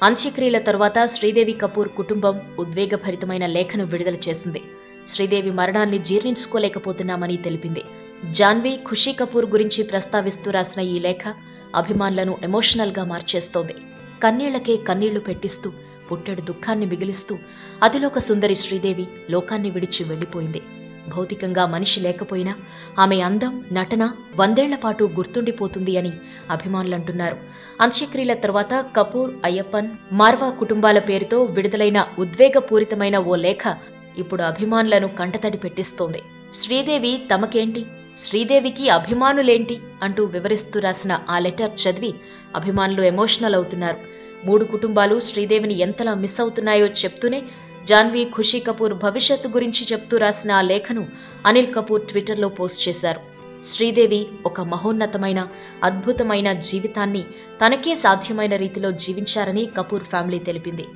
అంత్యక్రియల తరువాత శ్రీదేవి కపూర్ కుటుంబం ఉద్వేగభరితమైన లేఖను విడుదల చేసింది. శ్రీదేవి మరణాన్ని జీర్ణించుకోలేకపోతున్నామని తెలిపింది. జాన్వీ, ఖుషీ కపూర్ గురించి ప్రస్తావిస్తూ రాసిన ఈ లేఖ అభిమానులను ఎమోషనల్గా మార్చేస్తోంది. కన్నీళ్లకే కన్నీళ్లు పెట్టిస్తూ, పుట్టెడు దుఃఖాన్ని మిగిలిస్తూ అతిలోక సుందరి శ్రీదేవి లోకాన్ని విడిచి వెళ్లిపోయింది. భౌతికంగా మనిషి లేకపోయినా ఆమె అందం, నటన 100 ఏళ్ల పాటు గుర్తుండిపోతుంది అని అభిమానులంటున్నారు. అంత్యక్రియల తర్వాత కపూర్, అయ్యప్పన్, మార్వా కుటుంబాల పేరుతో విడుదలైన ఉద్వేగపూరితమైన ఓ లేఖ ఇప్పుడు అభిమానులను కంటతడి పెట్టిస్తోంది. శ్రీదేవి తమకేంటి, శ్రీదేవికి అభిమానులేంటి అంటూ వివరిస్తూ రాసిన ఆ లెటర్ చదివి అభిమానులు ఎమోషనల్ అవుతున్నారు. 3 కుటుంబాలు శ్రీదేవిని ఎంతలా మిస్ అవుతున్నాయో చెప్తూనే జాన్వీ, ఖుషీ కపూర్ భవిష్యత్తు గురించి చెప్తూ రాసిన ఆ లేఖను అనిల్ కపూర్ ట్విట్టర్లో పోస్ట్ చేశారు. శ్రీదేవి ఒక మహోన్నతమైన, అద్భుతమైన జీవితాన్ని తనకే సాధ్యమైన రీతిలో జీవించారని కపూర్ ఫ్యామిలీ తెలిపింది.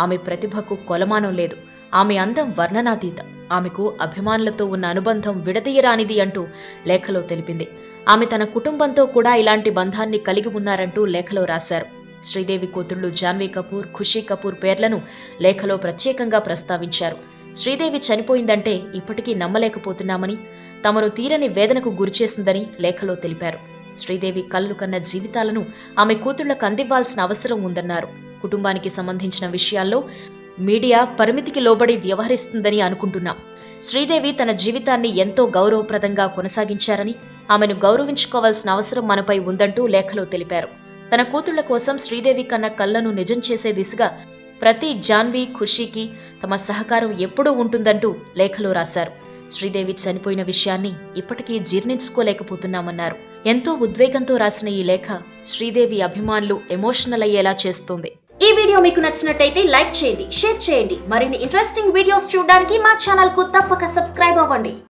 ఆమె ప్రతిభకు కొలమానం లేదు. ఆమె అందం వర్ణనాతీతం. ఆమెకు అభిమానులతో ఉన్న అనుబంధం విడదీయరానిది అంటూ లేఖలో తెలిపింది. ఆమె తన కుటుంబంతో కూడా ఇలాంటి బంధాన్ని కలిగి ఉన్నారంటూ లేఖలో రాశారు. శ్రీదేవి కూతుళ్లు జాన్వీ కపూర్, ఖుషీ కపూర్ పేర్లను లేఖలో ప్రత్యేకంగా ప్రస్తావించారు. శ్రీదేవి చనిపోయిందంటే ఇప్పటికీ నమ్మలేకపోతున్నామని, తమను తీరని వేదనకు గురిచేసిందని లేఖలో తెలిపారు. శ్రీదేవి కలలు కన్న జీవితాలను ఆమె కూతుళ్లకు అందివ్వాల్సిన అవసరం ఉందన్నారు. కుటుంబానికి సంబంధించిన విషయాల్లో మీడియా పరిమితికి లోబడి వ్యవహరిస్తుందని అనుకుంటున్నాం. శ్రీదేవి తన జీవితాన్ని ఎంతో గౌరవప్రదంగా కొనసాగించారని, ఆమెను గౌరవించుకోవాల్సిన అవసరం మనపై ఉందంటూ లేఖలో తెలిపారు. తన కూతుళ్ల కోసం శ్రీదేవి కన్న కళ్లను నిజం చేసే దిశగా ప్రతి జాన్వీ, ఖుషీకి తమ సహకారం ఎప్పుడూ ఉంటుందంటూ లేఖలో రాశారు. శ్రీదేవి చనిపోయిన విషయాన్ని ఇప్పటికీ జీర్ణించుకోలేకపోతున్నామన్నారు. ఎంతో ఉద్వేగంతో రాసిన ఈ లేఖ శ్రీదేవి అభిమానులు ఎమోషనల్ అయ్యేలా చేస్తోంది. ఈ వీడియో మీకు నచ్చినట్టయితే లైక్ చేయండి, షేర్ చేయండి. మరిన్ని ఇంట్రెస్టింగ్ వీడియోస్ చూడడానికి మా ఛానల్ కు తప్పక సబ్స్క్రైబ్ అవ్వండి.